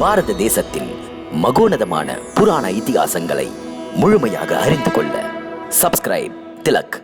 பாரத தேசத்தின் மகோனதமான புராண இதிகாசங்களை முழுமையாக அறிந்து கொள்ள சப்ஸ்கிரைப் திலக்.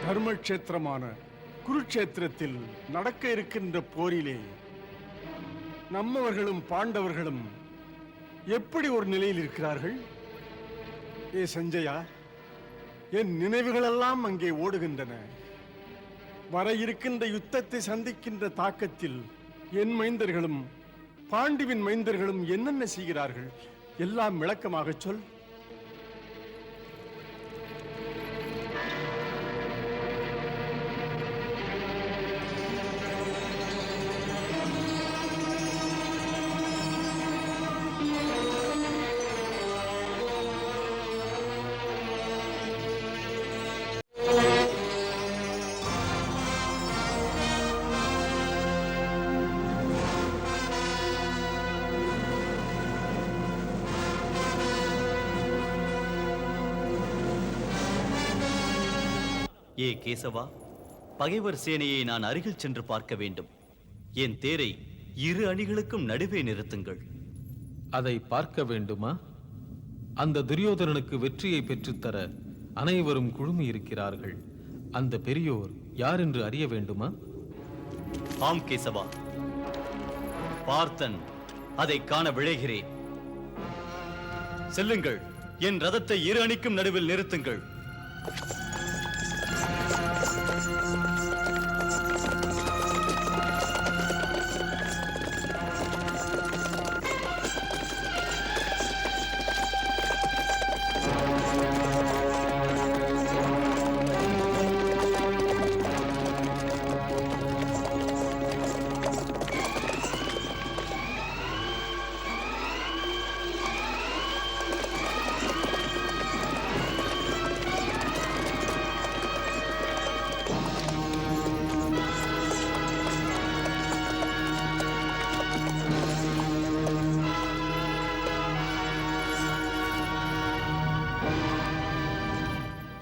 தர்மக்ஷேத்திரமான குருக்ஷேத்திரத்தில் நடக்க இருக்கின்ற போரிலே நம்மவர்களும் பாண்டவர்களும் எப்படி ஒரு நிலையில் இருக்கிறார்கள்? ஏ சஞ்சயா, என் நினைவுகளெல்லாம் அங்கே ஓடுகின்றன. வர இருக்கின்ற யுத்தத்தை சந்திக்கின்ற தாக்கத்தில் என் மைந்தர்களும் பாண்டுவின் மைந்தர்களும் என்னென்ன செய்கிறார்கள் எல்லாம் விளக்கமாக சொல். ஏ கேசவா, பகைவர் சேனையை நான் அருகில் சென்று பார்க்க வேண்டும். என் தேரை இரு அணிகளுக்கும் நடுவே நிறுத்துங்கள். அதை பார்க்க வேண்டுமா? அந்த துரியோதனனுக்கு வெற்றியை பெற்றுத்தர அனைவரும் குழுமி இருக்கிறார்கள். அந்த பெரியோர் யார் என்று அறிய வேண்டுமா? ஆம் கேசவா, பார்த்தன் அதை காண விழைகிறேன். செல்லுங்கள், என் ரதத்தை இரு அணிக்கும் நடுவில் நிறுத்துங்கள்.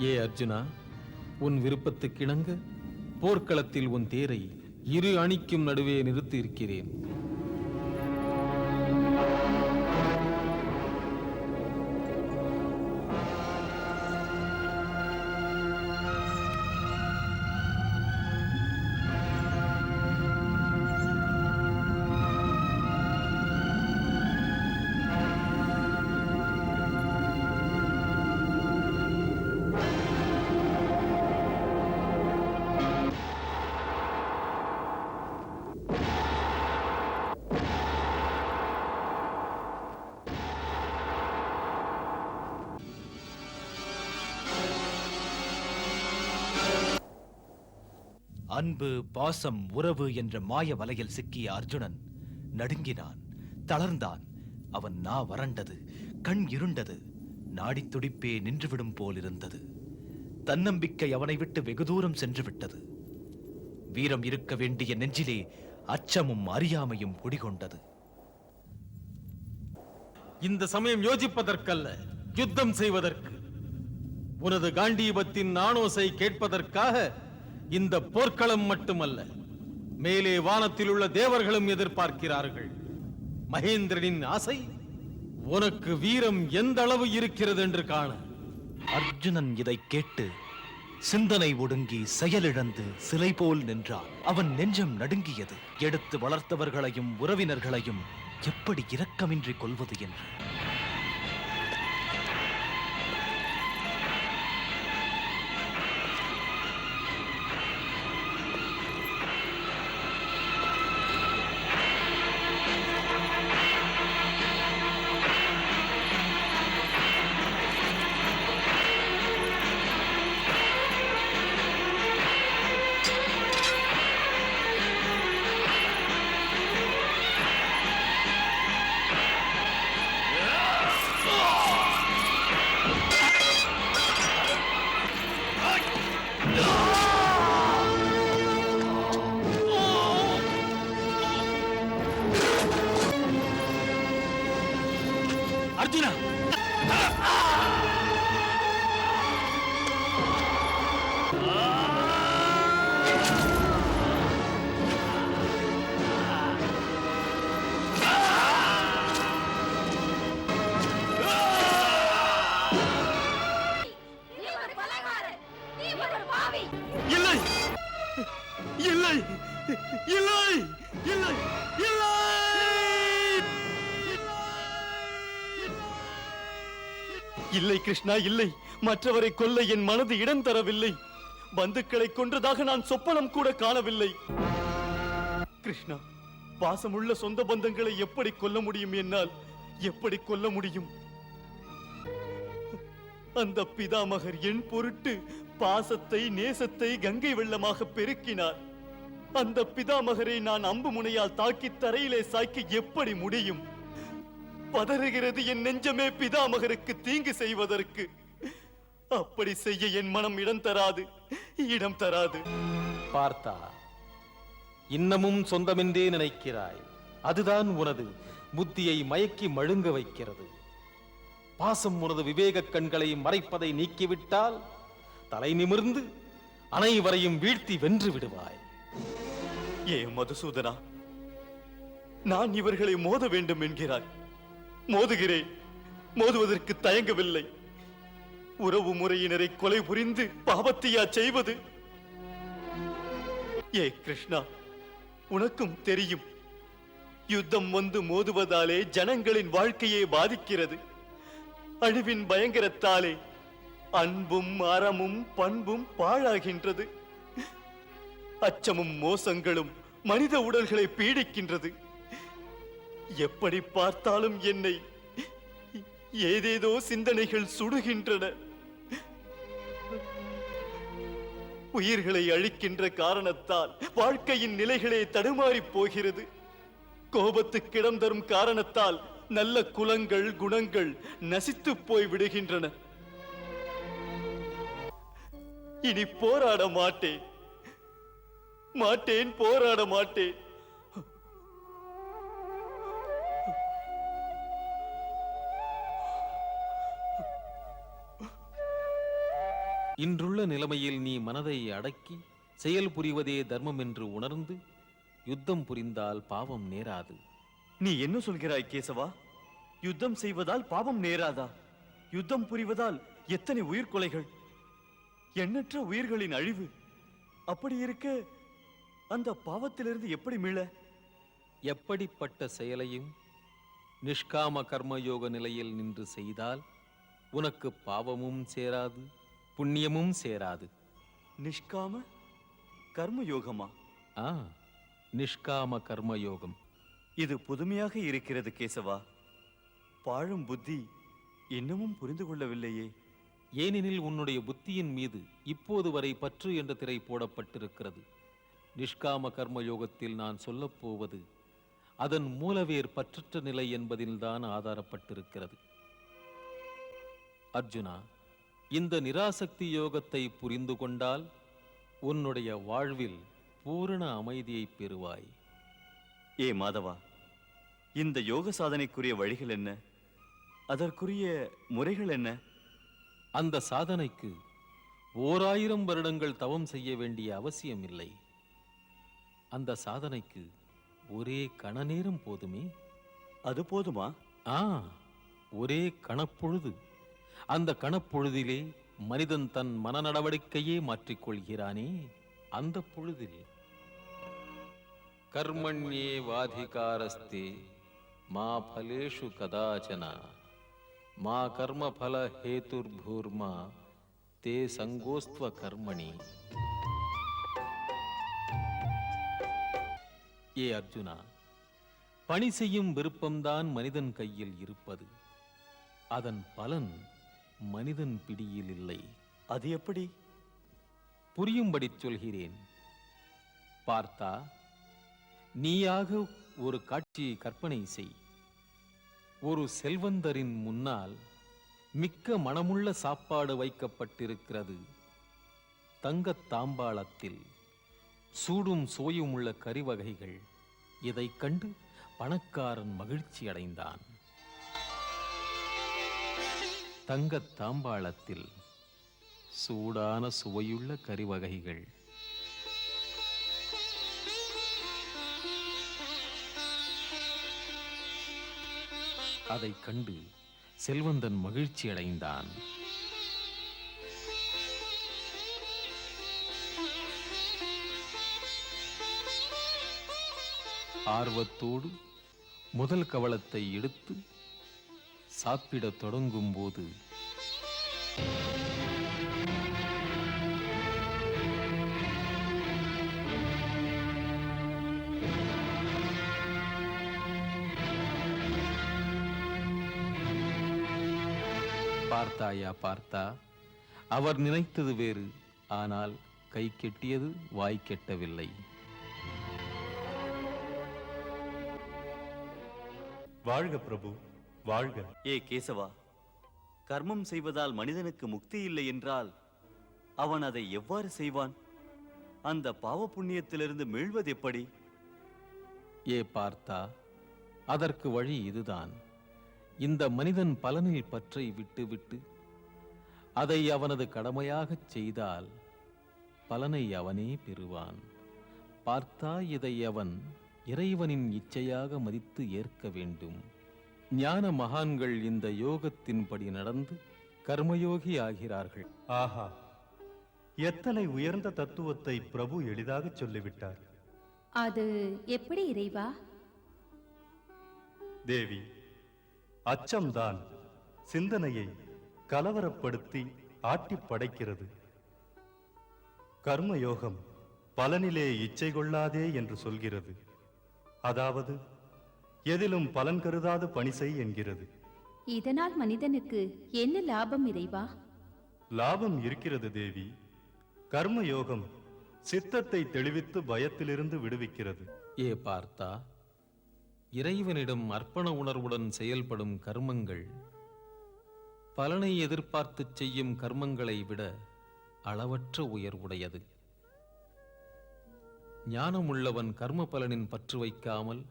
ஏ அர்ஜுனா, உன் விருப்பத்துக்கிணங்க போர்க்களத்தில் உன் தேரை இரு அணிக்கும் நடுவே நிறுத்தி இருக்கிறேன். அன்பு, பாசம், உறவு என்ற மாய வலையில் சிக்கிய அர்ஜுனன் நடுங்கினான், தளர்ந்தான். அவன் நா வறண்டது, கண் இருண்டது, நாடித் துடிப்பே நின்றுவிடும் போல் இருந்தது. தன்னம்பிக்கை அவனை விட்டு வெகு தூரம் சென்று விட்டது. வீரம் இருக்க வேண்டிய நெஞ்சிலே அச்சமும் அறியாமையும் குடிகொண்டது. இந்த சமயம் யோசிப்பதற்கல்ல, யுத்தம் செய்வதற்கு. உனது காண்டீபத்தின் நாணோசை கேட்பதற்காக இந்த போர்க்களம் மட்டுமல்ல, மேலே வானத்தில் உள்ள தேவர்களும் எதிர்பார்க்கிறார்கள். மகேந்திரனின் ஆசை உனக்கு வீரம் எந்த அளவு இருக்கிறது என்று காண. அர்ஜுனன் இதை கேட்டு சிந்தனை ஒடுங்கி செயலிழந்து சிலை போல் நின்றான். அவன் நெஞ்சம் நடுங்கியது. எடுத்து வளர்த்தவர்களையும் உறவினர்களையும் எப்படி இரக்கமின்றி கொல்வது என்று. அர்ஜுனா! இல்லை இல்லை இல்லை இல்லை இல்லை! இல்லை கிருஷ்ணா, இல்லை. மற்றவரை கொல்ல என் மனது இடம் தரவில்லை. பந்துக்களை கொன்றதாக நான் சொப்பனம் கூட காணவில்லை. கிருஷ்ணா, பாசமுள்ள சொந்த பந்தங்களை எப்படி கொல்ல முடியும்? என்னால் எப்படி கொல்ல முடியும்? அந்த பிதாமகர் என் பொருட்டு பாசத்தை, நேசத்தை கங்கை வெள்ளமாக பெருக்கினார். அந்த பிதாமகரை நான் அம்பு முனையால் தாக்கி தரையிலே சாய்க்க எப்படி முடியும்? பதறுகிறது என் நெஞ்சமே பிதாமகருக்கு தீங்கு செய்வதற்கு. அப்படி செய்ய என் மனம் இடம் தராது, இடம் தராது. பார்த்தா, இன்னமும் சொந்தமென்றே நினைக்கிறாய். அதுதான் உனது புத்தியை மயக்கி மழுங்க வைக்கிறது. பாசம் உனது விவேக கண்களை மறைப்பதை நீக்கிவிட்டால் தலை நிமிர்ந்து அனைவரையும் வீழ்த்தி வென்று விடுவாய். ஏ மதுசூதனா, நான் இவர்களை மோத வேண்டும் என்கிறாய். மோதுகிறேன். மோதுவதற்கு தயங்கவில்லை. உறவு முறையினரை கொலை புரிந்து பாவத்தையா செய்வது? ஏ கிருஷ்ணா, உனக்கும் தெரியும், யுத்தம் வந்து மோதுவதாலே ஜனங்களின் வாழ்க்கையே பாதிக்கிறது. அழிவின் பயங்கரத்தாலே அன்பும் அறமும் பண்பும் பாழாகின்றது. அச்சமும் மோசங்களும் மனித உடல்களை பீடிக்கின்றது. எப்படி பார்த்தாலும் என்னை ஏதேதோ சிந்தனைகள் சுடுகின்றன. உயிர்களை அழிக்கின்ற காரணத்தால் வாழ்க்கையின் நிலைகளே தடுமாறி போகிறது. கோபத்துக்கிடம் தரும் காரணத்தால் நல்ல குலங்கள், குணங்கள் நசித்து போய் விடுகின்றன. இனி போராட மாட்டேன், மாட்டேன், போராட மாட்டேன். இன்றுள்ள நிலைமையில் நீ மனதை அடக்கி செயல் புரிவதே தர்மம் என்று உணர்ந்து யுத்தம் புரிந்தால் பாவம் நேராது. நீ என்ன சொல்கிறாய் கேசவா? யுத்தம் செய்வதால் பாவம் நேராதா? யுத்தம் புரிவதால் எத்தனை உயிர்கொலைகள், எண்ணற்ற உயிர்களின் அழிவு. அப்படி இருக்க அந்த பாவத்திலிருந்து எப்படி மீள? எப்படிப்பட்ட செயலையும் நிஷ்காம கர்மயோக நிலையில் நின்று செய்தால் உனக்கு பாவமும் சேராது, புண்ணியமும் சேராது. நிஷ்காம கர்மயோகமா? ஆ, நிஷ்காம கர்மயோகம். இது புதுமையாக இருக்கிறது கேசவா. பாழும் புத்தி இன்னமும் புரிந்து கொள்ளவில்லையே. ஏனெனில் உன்னுடைய புத்தியின் மீது இப்போது வரை பற்று என்ற திரை போடப்பட்டிருக்கிறது. நிஷ்காம கர்மயோகத்தில் நான் சொல்லப் போவது அதன் மூலவேர் பற்றற்ற நிலை என்பதில்தான் ஆதாரப்பட்டிருக்கிறது. அர்ஜுனா, இந்த நிராசக்தி யோகத்தை புரிந்து கொண்டால் உன்னுடைய வாழ்வில் பூரண அமைதியை பெறுவாய். ஏ மாதவா, இந்த யோக சாதனைக்குரிய வழிகள் என்ன? அதற்குரிய முறைகள் என்ன? அந்த சாதனைக்கு 1000 வருடங்கள் தவம் செய்ய வேண்டிய அவசியமில்லை. அந்த சாதனைக்கு ஒரே கணநேரம் போதுமே. அது போதுமா? ஆ, ஒரே கணப்பொழுது. அந்த கணப்பொழுதிலே மனிதன் தன் மன நடவடிக்கையே மாற்றிக்கொள்கிறானே. அந்த பொழுதில் கர்மண்யே வாதிகாரஸ்தே மா பலேஷு கதாச்சன மா கர்மபல ஹேதுர்பூர்மா தே சங்கோஸ்த்வ கர்மணி. ஏ அர்ஜுனா, பணி செய்யும் விருப்பம்தான் மனிதன் கையில் இருப்பது. அதன் பலன் மனிதன் பிடியில் இல்லை. அது எப்படி? புரியும்படி சொல்கிறேன். பார்த்தா, நீயாக ஒரு காட்சியை கற்பனை செய். ஒரு செல்வந்தரின் முன்னால் மிக்க மணமுள்ள சாப்பாடு வைக்கப்பட்டிருக்கிறது. தங்கத் தாம்பாளத்தில் சூடும் சோயும் உள்ள கறிவகைகள். இதைக் கண்டு பணக்காரன் மகிழ்ச்சி அடைந்தான். தங்கத் தாம்பாளத்தில் சூடான சுவையுள்ள கறிவகைகள். அதைக் கண்டு செல்வந்தன் மகிழ்ச்சி அடைந்தான். ஆர்வத்தோடு முதல் கவளத்தை எடுத்து சாப்பிடத் தொடங்கும் போது பார்த்தாயா பார்த்தா, அவர் நினைத்தது வேறு, ஆனால் கை கெட்டியது வாய் கெட்டவில்லை. வாழ்க பிரபு, வாழ்க. ஏ கேசவா, கர்மம் செய்வதால் மனிதனுக்கு முக்தி இல்லை என்றால் அவன் அதை எவ்வாறு செய்வான்? அந்த பாவ புண்ணியத்திலிருந்து மீள்வது எப்படி? ஏ பார்த்தா, அதற்கு வழி இதுதான். இந்த மனிதன் பலனில் பற்றை விட்டுவிட்டு அதை அவனது கடமையாகச் செய்தால் பலனை அவனே பெறுவான். பார்த்தா, இதை அவன் இறைவனின் இச்சையாக மதித்து ஏற்க வேண்டும். ஞான மகான்கள் இந்த யோகத்தின்படி நடந்து கர்மயோகி ஆகிறார்கள். ஆஹா, எத்தனை உயர்ந்த தத்துவத்தை பிரபு எளிதாக சொல்லிவிட்டார். அது எப்படி இறைவா? தேவி, அச்சம்தான் சிந்தனையை கலவரப்படுத்தி ஆட்டி படைக்கிறது. கர்மயோகம் பலனிலே இச்சை கொள்ளாதே என்று சொல்கிறது. அதாவது எதிலும் பலன் கருதாது பணி செய் என்கிறது. இதனால் மனிதனுக்கு என்ன லாபம் இறைவா? லாபம் இருக்கிறது தேவி. கர்மயோகம் சித்தத்தை தெளிவித்து பயத்திலிருந்து விடுவிக்கிறது. ஏ பார்த்தா, இறைவனிடம் அர்ப்பண உணர்வுடன் செயல்படும் கர்மங்கள் பலனை எதிர்பார்த்துச் செய்யும் கர்மங்களை விட அளவற்ற உயர்வுடையது. ஞானமுள்ளவன் கர்ம பலனின் பற்று வைக்காமல்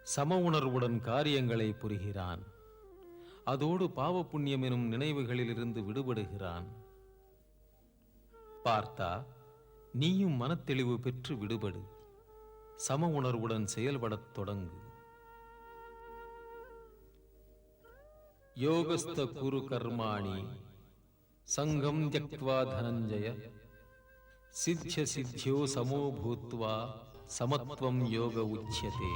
சம உணர்வுடன் காரியங்களை புரிகிறான். அதோடு பாவ புண்ணியம் எனும் நினைவுகளிலிருந்து விடுபடுகிறான். பார்த்தா, நீயும் மனத்தெளிவு பெற்று விடுபடு. சம உணர்வுடன் செயல்படத் தொடங்கு. யோகஸ்த குரு கர்மாணி சங்கம் த்யக்த்வா தனஞ்சய சித்ய சித்யோ சமோ பூத்வா சமத்வம் யோக உச்யதே.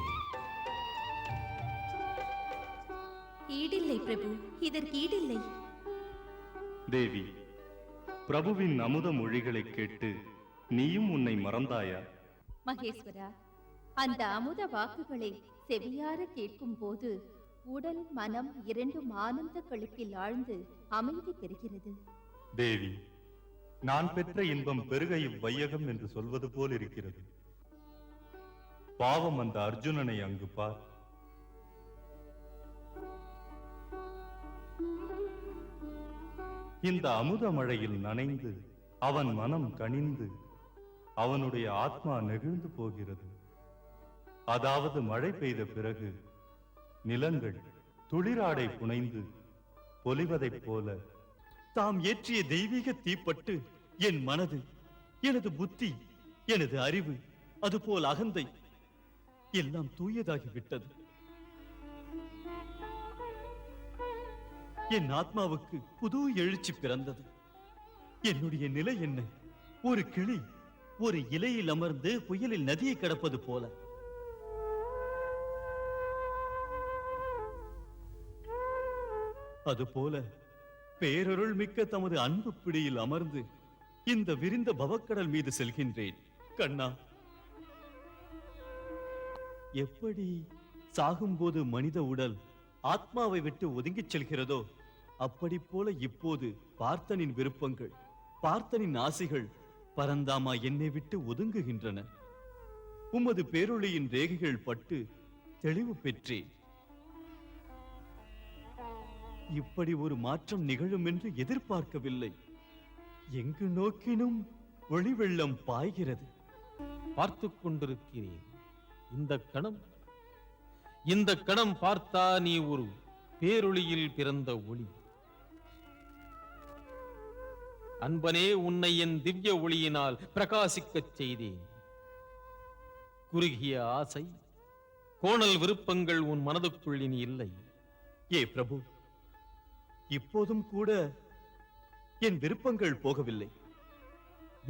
ஈடில்லை பிரபு, இதற்கு ஈடில்லை. தேவி, பிரபுவின் அமுத மொழிகளை கேட்டு நீயும் உன்னை மறந்தாயா? மகேஸ்வரா, அந்த அமுத வாக்குகளை செவியார கேட்கும் போது உடல் மனம் இரண்டும் ஆனந்த களிப்பில் ஆழ்ந்து அமைதி பெறுகிறது. தேவி, நான் பெற்ற இன்பம் பெருக இவ்வையகம் என்று சொல்வது போல் இருக்கிறது. பாவம் அந்த அர்ஜுனனை அங்கு பார். இந்த அமுத மழையில் நனைந்து அவன் மனம் கனிந்து அவனுடைய ஆத்மா நெகிழ்ந்து போகிறது. அதாவது மழை பெய்த பிறகு நிலங்கள் துளிராடை புனைந்து பொலிவதைப் போல தாம் ஏற்றிய தெய்வீக தீப்பட்டு என் மனது, எனது புத்தி, எனது அறிவு, அதுபோல் அகந்தை எல்லாம் தூயதாகிவிட்டது. என் ஆத்மாவுக்கு புது எழுச்சி பிறந்தது. என்னுடைய நிலை என்ன? ஒரு கிளி ஒரு இலையில் அமர்ந்து புயலில் நதியை கடப்பது போல. அதுபோல பேரருள் மிக்க தமது அன்பு பிடியில் அமர்ந்து இந்த விரிந்த பவக்கடல் மீது செல்கின்றேன். கண்ணா, எப்படி சாகும்போது மனித உடல் ஆத்மாவை விட்டு ஒதுங்கிச் செல்கிறதோ அப்படி போல இப்போது பார்த்தனின் விருப்பங்கள், பார்த்தனின் ஆசைகள் பரந்தாமா என்னை விட்டு ஒதுங்குகின்றன. உமது பேரொளியின் ரேகைகள் பட்டு தெளிவு பெற்றேன். இப்படி ஒரு மாற்றம் நிகழும் என்று எதிர்பார்க்கவில்லை. எங்கு நோக்கினும் ஒளி வெள்ளம் பாய்கிறது. பார்த்துக் கொண்டிருக்கிறேன். இந்த கணம் பார்த்தா நீ ஒரு பேரொளியில் பிறந்த ஒளி. அன்பனே, உன்னை என் திவ்ய ஒளியினால் பிரகாசிக்கச் செய்தேன். குறுகிய ஆசை, கோணல் விருப்பங்கள் உன் மனதுக்குள் இனி இல்லை. ஏ பிரபு, இப்போதும் கூட என் விருப்பங்கள் போகவில்லை.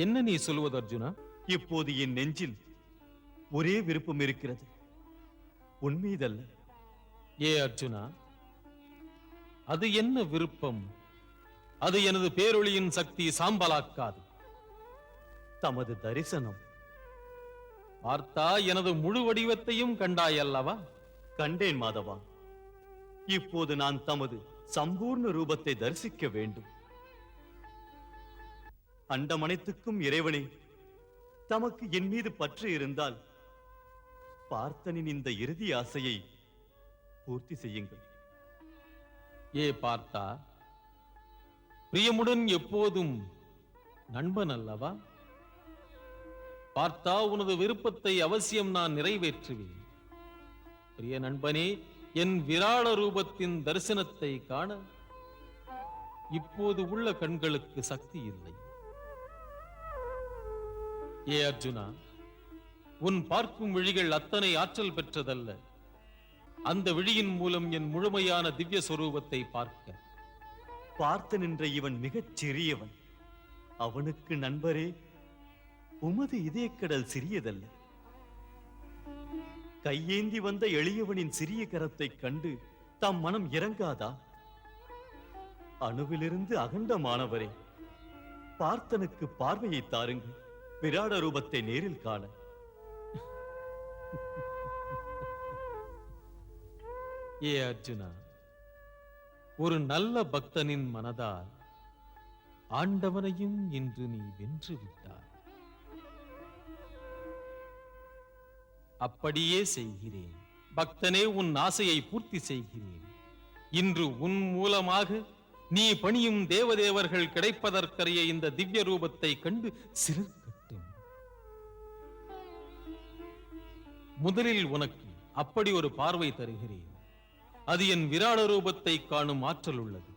என்ன நீ சொல்வது அர்ஜுனா? இப்போது என் நெஞ்சில் ஒரே விருப்பம் இருக்கிறது, உன்மீதல்ல. ஏ அர்ஜுனா, அது என்ன விருப்பம்? அது எனது பேரொளியின் சக்தி சாம்பலாக்காது. தமது தரிசனம். பார்த்தா எனது முழு வடிவத்தையும் கண்டாய் அல்லவா? கண்டேன் மாதவா. இப்போது நான் தமது சம்பூர்ண ரூபத்தை தரிசிக்க வேண்டும். அண்டமனைத்துக்கும் இறைவனே, தமக்கு என் மீது பற்று இருந்தால் பார்த்தனின் இந்த இறுதி ஆசையை பூர்த்தி செய்யுங்கள். ஏ பார்த்தா, பிரியமுடன் எப்போதும் நண்பன் அல்லவா? பார்த்தா, உனது விருப்பத்தை அவசியம் நான் நிறைவேற்றுவேன். பிரிய நண்பனே, என் விராட ரூபத்தின் தரிசனத்தை காண இப்போது உள்ள கண்களுக்கு சக்தி இல்லை. ஏ அர்ஜுனா, உன் பார்க்கும் விழிகள் அத்தனை ஆற்றல் பெற்றதல்ல. அந்த விழியின் மூலம் என் முழுமையான திவ்ய சொரூபத்தை பார்க்க. பார்த்து நின்ற இவன் மிகச் சிறியவன். அவனுக்கு நண்பரே, உமது இதயக்கடல் சிறியதல்ல. கையேந்தி வந்த எளியவனின் சிறிய கரத்தைக் கண்டு தம் மனம் இறங்காதா? அணுவிலிருந்து அகண்டமானவரே, பார்த்தனுக்கு பார்வையை தாருங்கள், விராட ரூபத்தை நேரில் காண. ஏ அர்ஜுனா, ஒரு நல்ல பக்தனின் மனதால் ஆண்டவனையும் இன்று நீ வென்று விட்டாய். அப்படியே செய்கிறேன். பக்தனே, உன் ஆசையை பூர்த்தி செய்கிறேன். இன்று உன் மூலமாக நீ பணியும் தேவதேவர்கள் கிடைப்பதற்கரிய இந்த திவ்ய ரூபத்தை கண்டு சிறுகட்டும். முதலில் உனக்கு அப்படி ஒரு பார்வை தருகிறேன். அது என் விராட ரூபத்தை காணும் ஆற்றல் உள்ளது.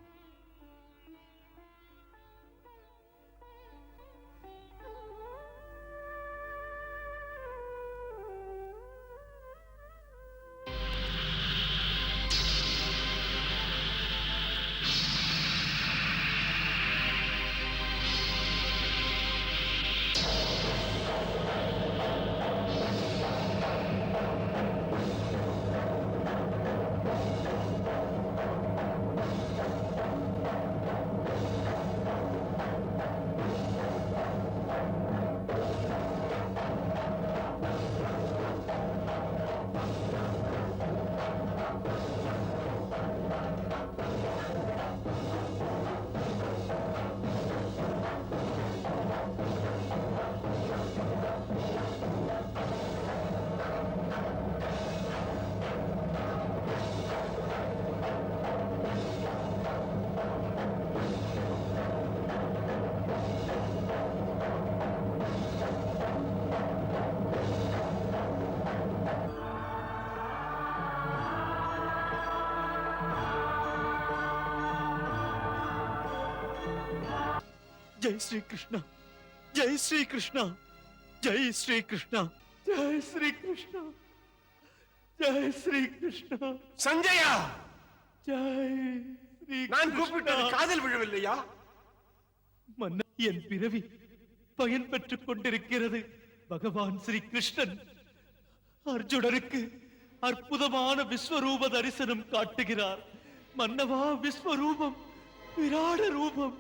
ஜெய் ஸ்ரீ கிருஷ்ணா, ஜெய் ஸ்ரீ கிருஷ்ணா, ஜெய் ஸ்ரீ கிருஷ்ணா, ஜெய் ஸ்ரீ கிருஷ்ணா, ஜெய் ஸ்ரீ கிருஷ்ணா, சஞ்சயா, ஜெய் ஸ்ரீ நான் கூப்பிட்டது காதில் விழவில்லையா? மன்னா, என் பிறவி பயன் பெற்றுக் கொண்டிருக்கிறது. பகவான் ஸ்ரீ கிருஷ்ணன் அர்ஜுனனுக்கு அற்புதமான விஸ்வரூப தரிசனம் காட்டுகிறார். மன்னவா, விஸ்வரூபம், விராட ரூபம்.